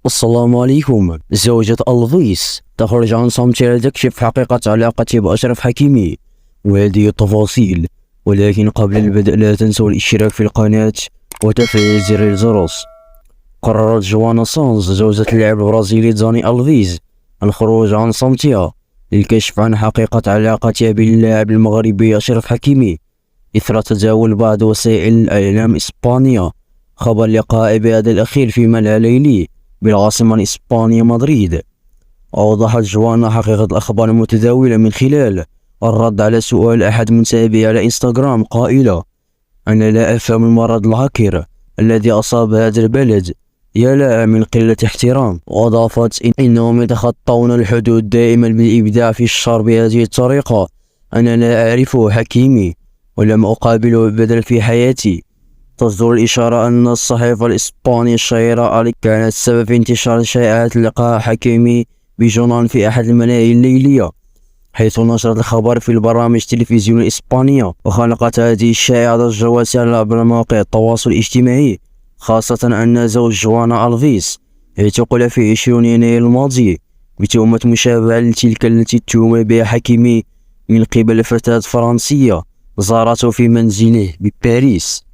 السلام عليكم. زوجة ألفيس تخرج عن صمتها لتكشف حقيقة علاقتها بأشرف حكيمي وهذه التفاصيل، ولكن قبل البدء لا تنسوا الاشتراك في القناة وتفعيل زر الجرس. قررت جوانا سانز زوجة اللاعب البرازيلي داني ألفيز الخروج عن صمتها للكشف عن حقيقة علاقتها باللاعب المغربي أشرف حكيمي إثر تداول بعض وسائل الإعلام إسبانيا خبر لقاء بهذا الأخير في ملعب ليلي بالعاصمة الإسبانية مدريد. أوضحت جوانا حقيقة الأخبار المتداولة من خلال الرد على سؤال أحد متابعي على إنستغرام قائلة: أنا لا أفهم المرض العكر الذي أصاب هذا البلد، يا لها من قلة احترام. وأضافت إنهم يتخطون الحدود دائما بالإبداع في الشر بهذه الطريقة. أنا لا أعرفه حكيمي ولم أقابله أبدا في حياتي. تصدر الإشارة أن الصحيفة الإسبانية الشهيرة أليكس كانت سبب في انتشار شائعات لقاء حكيمي بجنان في أحد الملاهي الليلية، حيث نشرت الخبر في البرامج التلفزيونية الإسبانية. وخلقت هذه الشائعة ضجة واسعة عبر مواقع التواصل الاجتماعي، خاصة أن زوج جوانا ألفيس اعتقل في 20 يناير الماضي بتهمة مشابهة لتلك التي اتهم بها حكيمي من قبل فتاة فرنسية زارته في منزله بباريس.